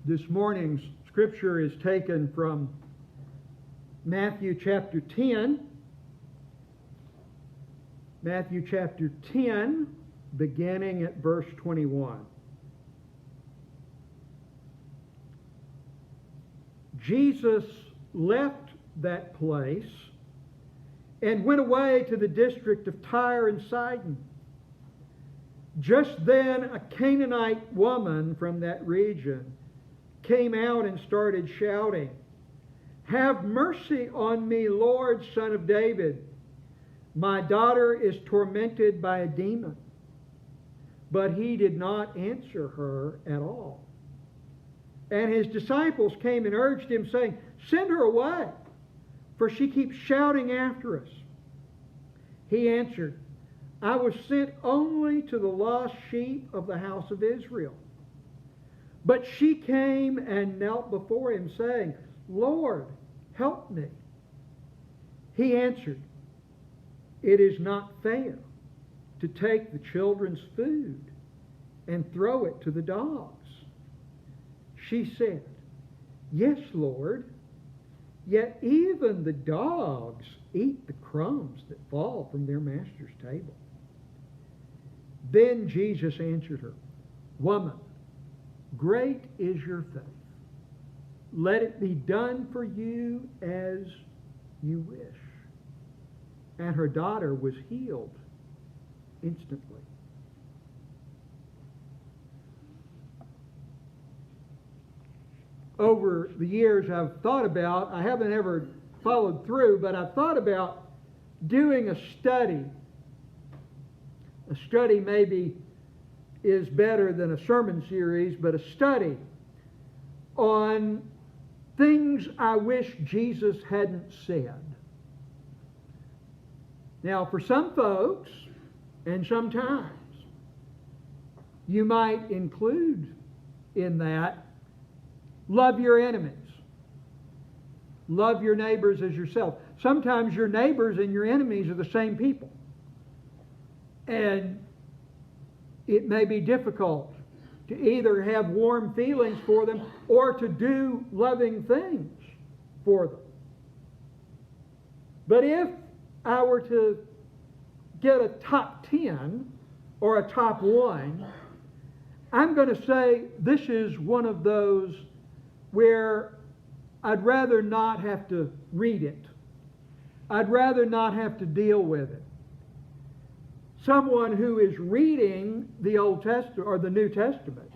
This morning's scripture is taken from Matthew chapter 10. Matthew chapter 10, beginning at verse 21. Jesus left that place and went away to the district of Tyre and Sidon. Just then a Canaanite woman from that region came out and started shouting, "Have mercy on me, Lord, Son of David. My daughter is tormented by a demon." But he did not answer her at all. And his disciples came and urged him, saying, "Send her away, for she keeps shouting after us." He answered, "I was sent only to the lost sheep of the house of Israel." But she came and knelt before him, saying, "Lord, help me." He answered, "It is not fair to take the children's food and throw it to the dogs." She said, "Yes, Lord, yet even the dogs eat the crumbs that fall from their master's table." Then Jesus answered her, "Woman, great is your faith. Let it be done for you as you wish." And her daughter was healed instantly. Over the years I've thought about, I haven't ever followed through, but I've thought about doing a study. A study maybe is better than a sermon series, but a study on things I wish Jesus hadn't said. Now, for some folks, and sometimes, you might include in that, love your enemies. Love your neighbors as yourself. Sometimes your neighbors and your enemies are the same people. And it may be difficult to either have warm feelings for them or to do loving things for them. But if I were to get a top 10 or a top 1, I'm going to say this is one of those where I'd rather not have to read it. I'd rather not have to deal with it. Someone who is reading the Old Testament or the New Testament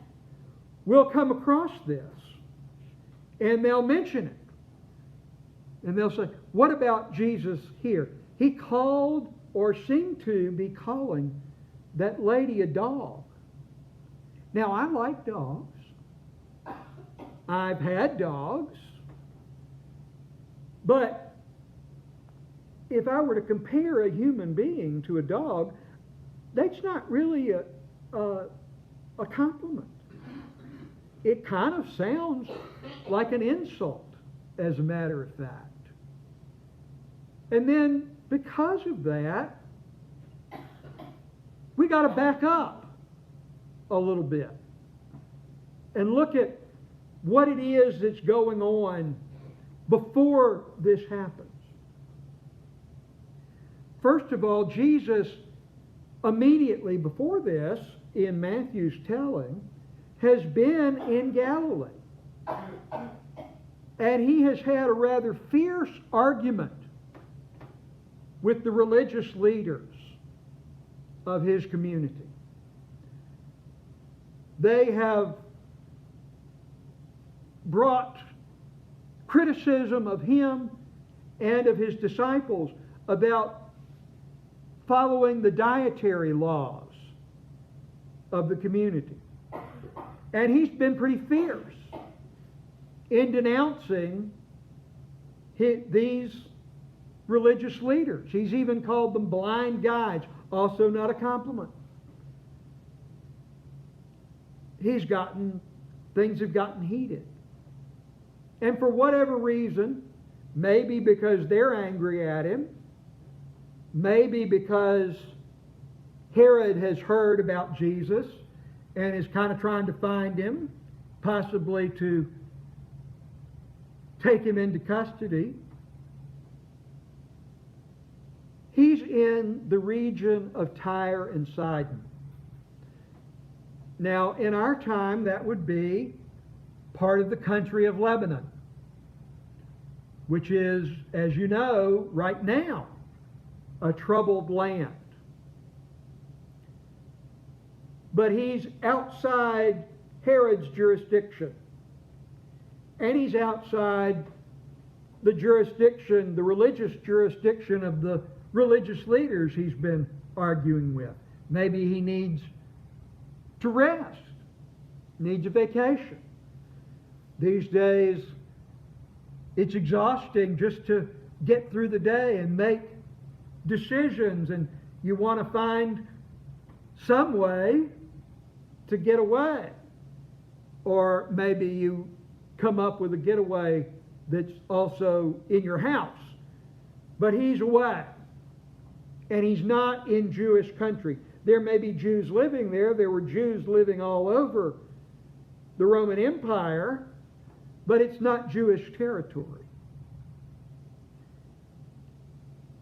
will come across this and they'll mention it. And they'll say, "What about Jesus here? He called or seemed to be calling that lady a dog." Now, I like dogs. I've had dogs. But if I were to compare a human being to a dog, that's not really a compliment. It kind of sounds like an insult, as a matter of fact. And then, because of that, we got to back up a little bit and look at what it is that's going on before this happens. First of all, Jesus, immediately before this, in Matthew's telling, has been in Galilee. And he has had a rather fierce argument with the religious leaders of his community. They have brought criticism of him and of his disciples about following the dietary laws of the community. And he's been pretty fierce in denouncing these religious leaders. He's even called them blind guides, also not a compliment. Things have gotten heated. And for whatever reason, maybe because they're angry at him, maybe because Herod has heard about Jesus and is kind of trying to find him possibly to take him into custody. He's in the region of Tyre and Sidon. Now, in our time, that would be part of the country of Lebanon, which is, as you know, right now, a troubled land. But he's outside Herod's jurisdiction. And he's outside the jurisdiction, the religious jurisdiction of the religious leaders he's been arguing with. Maybe he needs to rest, needs a vacation. These days, it's exhausting just to get through the day and make decisions, and you want to find some way to get away. Or maybe you come up with a getaway that's also in your house. But he's away. And he's not in Jewish country. There may be Jews living there. There were Jews living all over the Roman Empire. But it's not Jewish territory.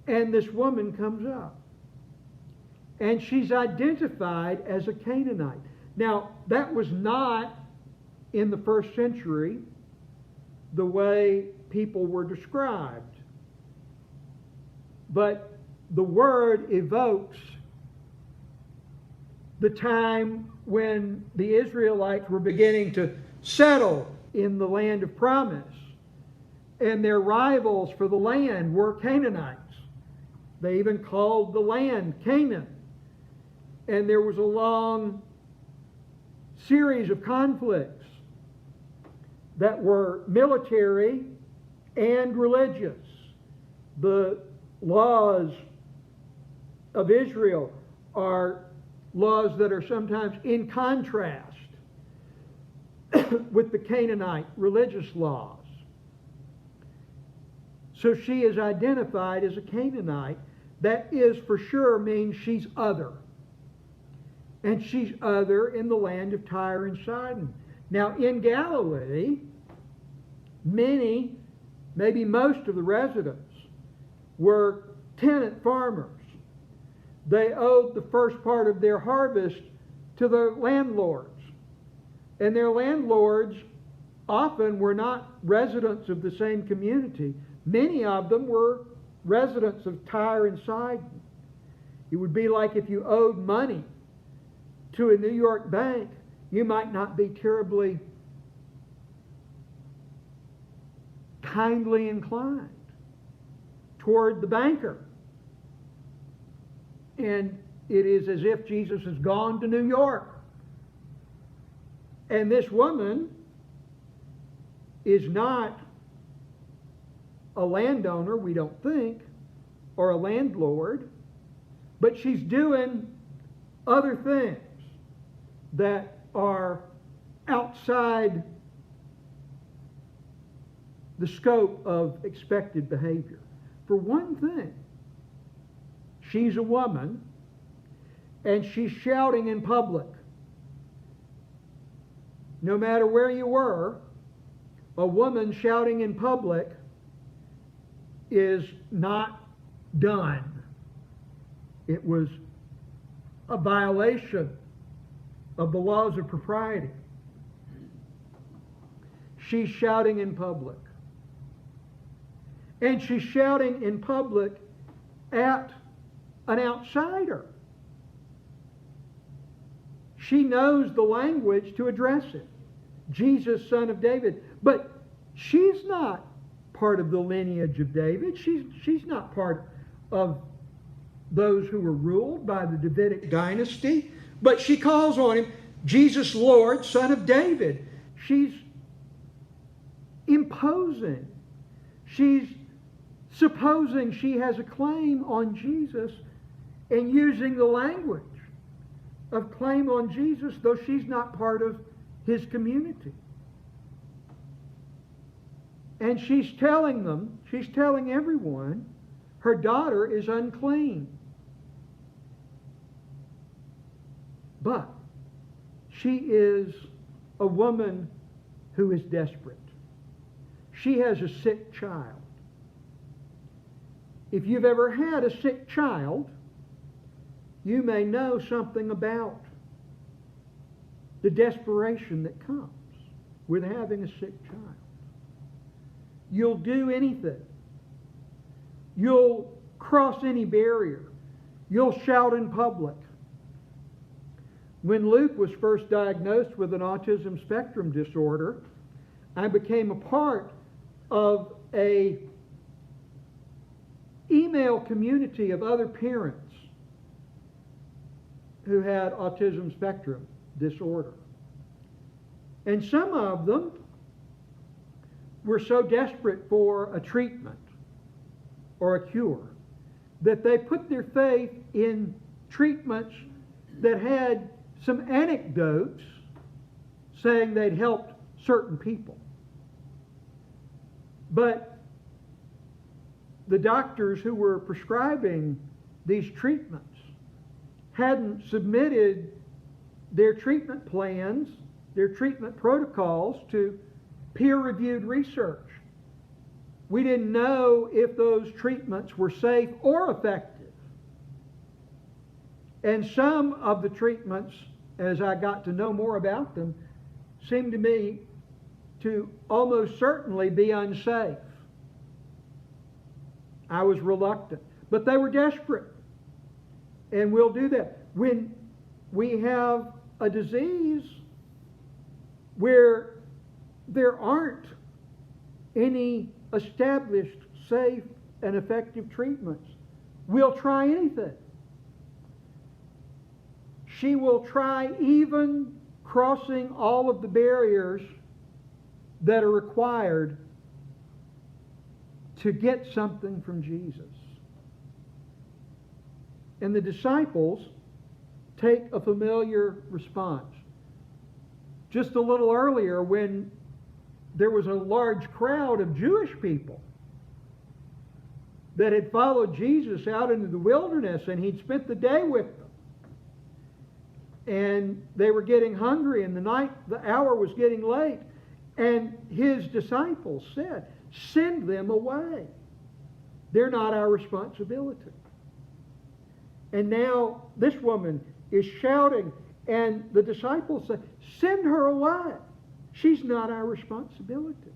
And this woman comes up. And she's identified as a Canaanite. Now, that was not in the first century the way people were described. But the word evokes the time when the Israelites were beginning to settle in the land of promise. And their rivals for the land were Canaanites. They even called the land Canaan. And there was a long series of conflicts that were military and religious. The laws of Israel are laws that are sometimes in contrast with the Canaanite religious laws. So she is identified as a Canaanite. That is for sure means she's other. And she's other in the land of Tyre and Sidon. Now in Galilee, many, maybe most of the residents were tenant farmers. They owed the first part of their harvest to their landlords. And their landlords often were not residents of the same community. Many of them were residents of Tyre and Sidon. It would be like if you owed money to a New York bank, you might not be terribly kindly inclined toward the banker. And it is as if Jesus has gone to New York. And this woman is not a landowner, we don't think, or a landlord, but she's doing other things that are outside the scope of expected behavior. For one thing, she's a woman, and she's shouting in public. No matter where you were, a woman shouting in public is not done. It was a violation of the laws of propriety. She's shouting in public. And she's shouting in public at an outsider. She knows the language to address it. Jesus, son of David. But she's not part of the lineage of David. She's not part of those who were ruled by the Davidic dynasty. But she calls on him, Jesus, Lord, son of David. She's imposing. She's supposing she has a claim on Jesus and using the language of claim on Jesus, though she's not part of his community. And she's telling them, she's telling everyone, her daughter is unclean. But she is a woman who is desperate. She has a sick child. If you've ever had a sick child, you may know something about the desperation that comes with having a sick child. You'll do anything. You'll cross any barrier. You'll shout in public. When Luke was first diagnosed with an autism spectrum disorder, I became a part of a email community of other parents who had autism spectrum disorder. And some of them were so desperate for a treatment or a cure that they put their faith in treatments that had some anecdotes saying they'd helped certain people. But the doctors who were prescribing these treatments hadn't submitted their treatment plans, their treatment protocols to peer-reviewed research. We didn't know if those treatments were safe or effective. And some of the treatments, as I got to know more about them, seemed to me to almost certainly be unsafe. I was reluctant. But they were desperate. And we'll do that. When we have a disease where there aren't any established, safe, and effective treatments, we'll try anything. She will try even crossing all of the barriers that are required to get something from Jesus. And the disciples take a familiar response. Just a little earlier, when there was a large crowd of Jewish people that had followed Jesus out into the wilderness, and he'd spent the day with them. And they were getting hungry, and the hour was getting late. And his disciples said, "Send them away. They're not our responsibility." And now this woman is shouting, and the disciples say, "Send her away. She's not our responsibility."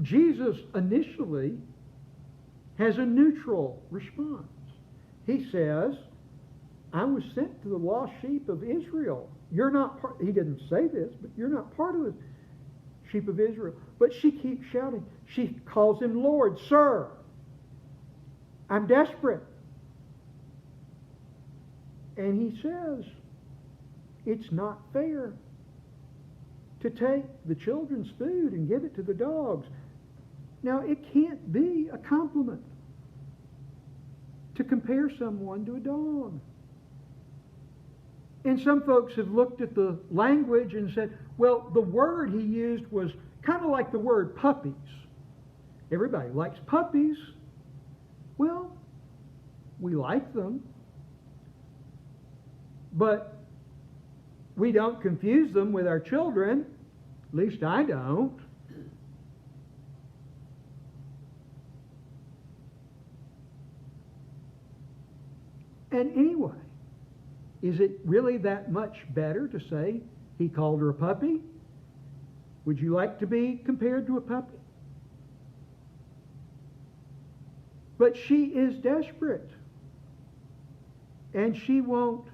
Jesus initially has a neutral response. He says, "I was sent to the lost sheep of Israel. You're not part," he didn't say this, but "you're not part of the sheep of Israel." But she keeps shouting. She calls him Lord. "Sir, I'm desperate." And he says, "It's not fair to take the children's food and give it to the dogs." Now, it can't be a compliment to compare someone to a dog. And some folks have looked at the language and said, well, the word he used was kind of like the word puppies. Everybody likes puppies. Well, we like them. But we don't confuse them with our children. At least I don't. And anyway, is it really that much better to say he called her a puppy? Would you like to be compared to a puppy? But she is desperate. And she won't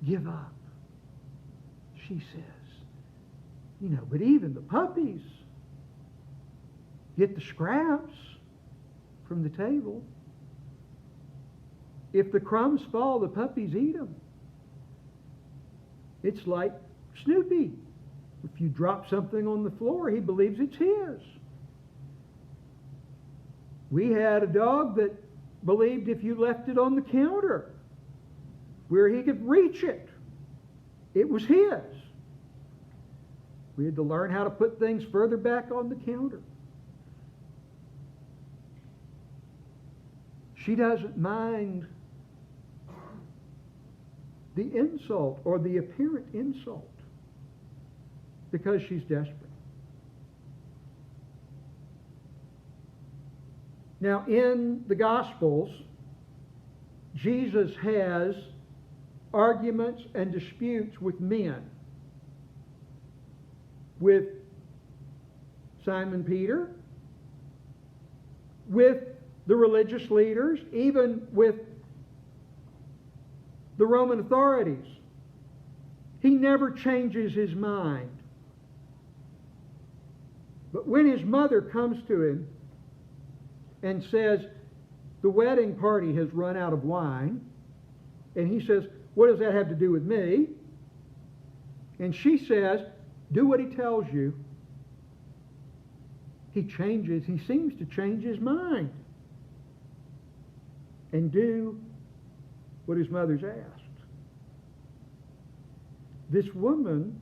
give up. She says, but even the puppies get the scraps from the table. If the crumbs fall, the puppies eat them. It's like Snoopy. If you drop something on the floor, he believes it's his. We had a dog that believed if you left it on the counter where he could reach it, it was his. We had to learn how to put things further back on the counter. She doesn't mind the insult or the apparent insult because she's desperate. Now, in the Gospels, Jesus has arguments and disputes with men. With Simon Peter, with the religious leaders, even with the Roman authorities. He never changes his mind. But when his mother comes to him and says, the wedding party has run out of wine, and he says, what does that have to do with me? And she says, do what he tells you. He seems to change his mind and do what his mother's asked. This woman,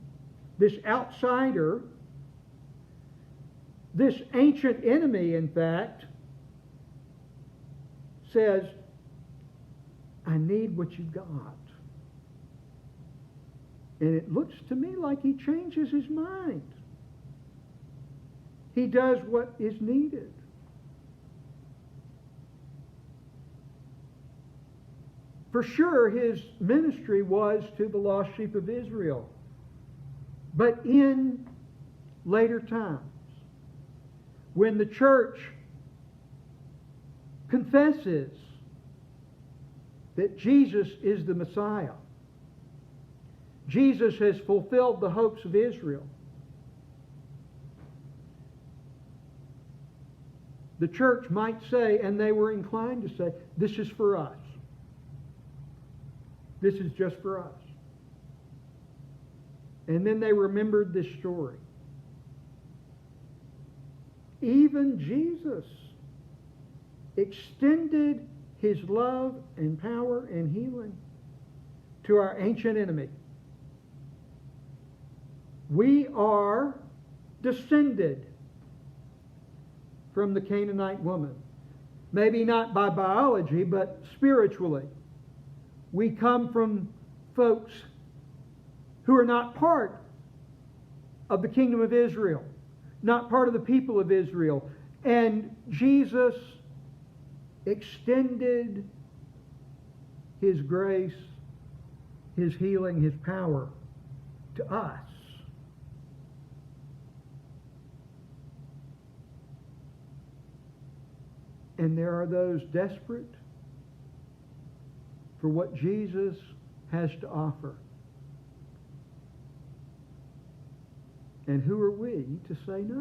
this outsider, this ancient enemy, in fact, says, I need what you've got. And it looks to me like he changes his mind. He does what is needed. For sure, his ministry was to the lost sheep of Israel. But in later times, when the church confesses that Jesus is the Messiah, Jesus has fulfilled the hopes of Israel, the church might say, and they were inclined to say, this is for us. This is just for us. And then they remembered this story. Even Jesus extended his love and power and healing to our ancient enemy. We are descended from the Canaanite woman. Maybe not by biology, but spiritually. We come from folks who are not part of the kingdom of Israel, not part of the people of Israel. And Jesus extended his grace, his healing, his power to us. And there are those desperate for what Jesus has to offer. And who are we to say no?